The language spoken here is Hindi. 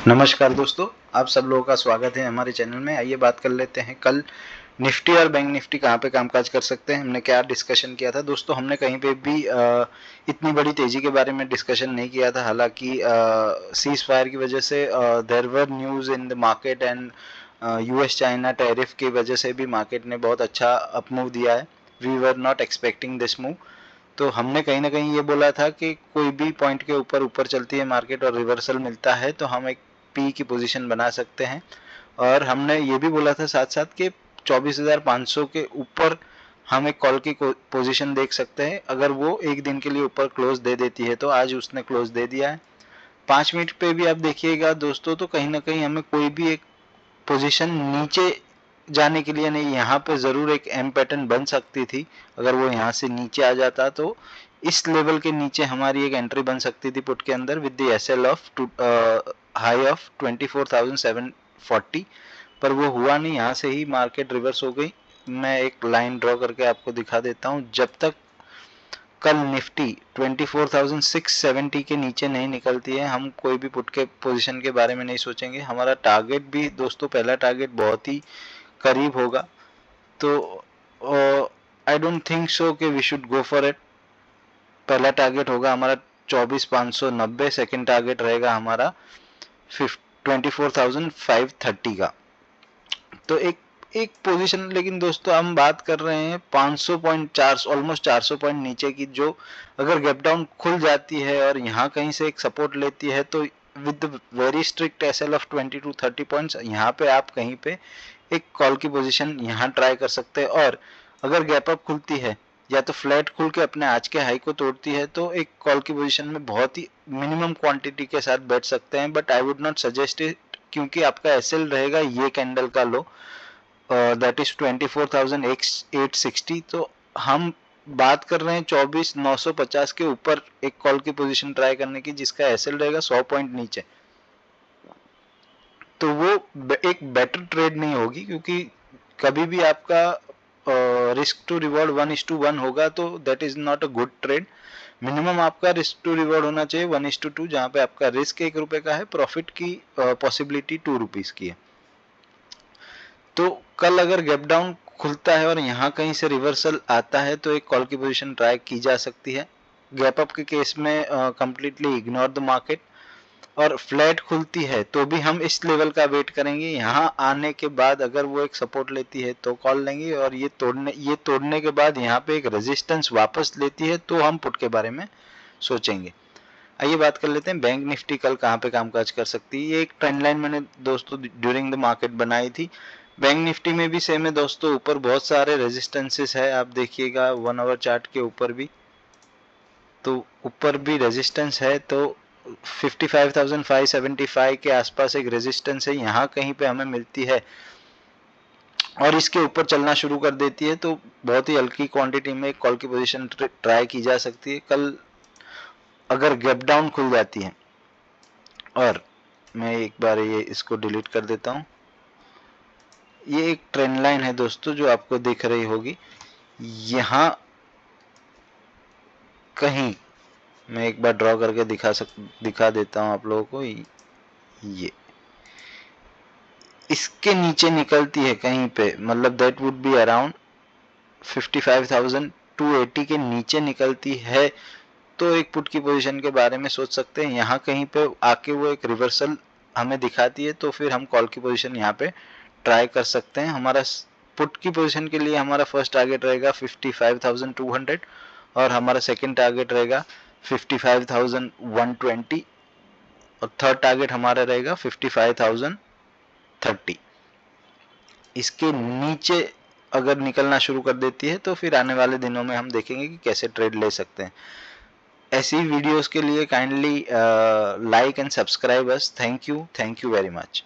नमस्कार दोस्तों, आप सब लोगों का स्वागत है हमारे चैनल में। आइए बात कर लेते हैं कल निफ्टी और बैंक निफ्टी कहाँ पे कामकाज कर सकते हैं। हमने क्या डिस्कशन किया था दोस्तों, हमने कहीं पे भी इतनी बड़ी तेजी के बारे में डिस्कशन नहीं किया था। हालांकि सीज फायर की वजह से there were news in the market and US China tariff की वजह से भी मार्केट ने बहुत अच्छा अपमूव दिया है। We were not expecting this move. तो हमने कहीं ना कहीं ये बोला था कि कोई भी पॉइंट के ऊपर ऊपर चलती है मार्केट और रिवर्सल मिलता है तो हम एक पी की पोजीशन बना सकते हैं। और हमने ये भी बोला था साथ साथ कि 24,500 के ऊपर हम एक कॉल की पोजीशन देख सकते हैं अगर वो एक दिन के लिए ऊपर क्लोज दे देती है। तो आज उसने क्लोज दे दिया है। 5 मिनट पे भी आप देखिएगा दोस्तों, तो कहीं ना कहीं हमें कोई भी एक पोजीशन नीचे जाने के लिए नहीं, यहाँ पे ज़रूर एक एम पैटर्न बन सकती थी। अगर वो यहाँ से नीचे आ जाता तो इस लेवल के नीचे हमारी एक एंट्री बन सकती थी पुट के अंदर with the SL of high of 24,740, पर वो हुआ नहीं। यहाँ से ही मार्केट रिवर्स हो गई। मैं एक लाइन ड्रॉ करके आपको दिखा देता हूँ। जब तक कल निफ्टी 24,670 के नीचे नहीं निकलती है हम कोई भी पुट के पोजीशन के बारे में नहीं सोचेंगे। हमारा टारगेट भी दोस्तों, पहला टारगेट बहुत ही करीब होगा। तो आई डोंट थिंक सो कि we should go for it. पहला टारगेट होगा हमारा 24,590, सेकंड टारगेट रहेगा हमारा 24,530 का। तो एक पोजीशन, लेकिन दोस्तों हम बात कर रहे हैं 500 पॉइंट, 400 ऑलमोस्ट 400 पॉइंट नीचे की, जो अगर गैप डाउन खुल जाती है और यहाँ कहीं से एक सपोर्ट लेती है तो with very strict SL of 20 to 30 points यहाँ पे आप कहीं पे एक कॉल की पोजीशन यहाँ ट्राई कर सकते हैं। और अगर गैप अप खुलती है या तो फ्लैट खुल के अपने आज के हाई को तोड़ती है तो एक कॉल की पोजीशन में बहुत ही मिनिमम क्वांटिटी के साथ बैठ सकते हैं। But I would not suggest it, क्योंकि आपका एसएल रहेगा ये कैंडल का लो, दैट इज 24,860। तो हम बात कर रहे हैं 24,950 के ऊपर एक कॉल की पोजीशन ट्राई करने की, जिसका एसएल रहेगा 100 पॉइंट नीचे। तो वो एक बेटर ट्रेड नहीं होगी, क्योंकि कभी भी आपका रिस्क टू रिवॉर्ड 1:1 होगा तो that is not a good trade. Minimum आपका रिस्क टू रिवॉर्ड होना चाहिए 1:2, जहाँ पे आपका रिस्क ₹1 का है, प्रॉफिट की पॉसिबिलिटी ₹2 की है। तो कल अगर गैप डाउन खुलता है और यहाँ कहीं से रिवर्सल आता है तो एक कॉल की पोजीशन ट्राई की जा सकती है। गैप अप के केस में कंप्लीटली इग्नोर द मार्केट। और फ्लैट खुलती है तो भी हम इस लेवल का वेट करेंगे। यहाँ आने के बाद अगर वो एक सपोर्ट लेती है तो कॉल लेंगे, और ये तोड़ने के बाद यहाँ पे एक रेजिस्टेंस वापस लेती है तो हम पुट के बारे में सोचेंगे। आइए बात कर लेते हैं बैंक निफ्टी कल कहाँ पे कामकाज कर सकती है। ये एक ट्रेंड लाइन मैंने दोस्तों ड्यूरिंग द मार्केट बनाई थी। बैंक निफ्टी में भी सेम है दोस्तों, ऊपर बहुत सारे रेजिस्टेंसेस है, आप देखिएगा 1 आवर चार्ट के ऊपर भी, तो ऊपर भी रेजिस्टेंस है। तो 55,575 के आसपास एक रेजिस्टेंस है, यहाँ कहीं पे हमें मिलती है और इसके ऊपर चलना शुरू कर देती है तो बहुत ही हल्की क्वांटिटी में एक कॉल की पोजीशन ट्राई की जा सकती है। कल अगर गैप डाउन खुल जाती है, और मैं एक बार ये इसको डिलीट कर देता हूँ। ये एक ट्रेंड लाइन है दोस्तों जो आपको दिख रही होगी। यहाँ कहीं मैं एक बार ड्रॉ करके दिखा देता हूँ आप लोगों को। ये इसके नीचे निकलती है कहीं पे, मतलब दैट वुड बी अराउंड 55,280 के नीचे निकलती है तो एक पुट की पोजीशन के बारे में सोच सकते हैं। यहाँ कहीं पे आके वो एक रिवर्सल हमें दिखाती है तो फिर हम कॉल की पोजीशन यहाँ पे ट्राई कर सकते हैं। हमारा पुट की पोजीशन के लिए हमारा फर्स्ट टारगेट रहेगा 55,200 और हमारा सेकंड टारगेट रहेगा 55,120 और थर्ड टारगेट हमारा रहेगा 55,030। इसके नीचे अगर निकलना शुरू कर देती है तो फिर आने वाले दिनों में हम देखेंगे कि कैसे ट्रेड ले सकते हैं। ऐसी वीडियोस के लिए kindly like and subscribe us. Thank you very much.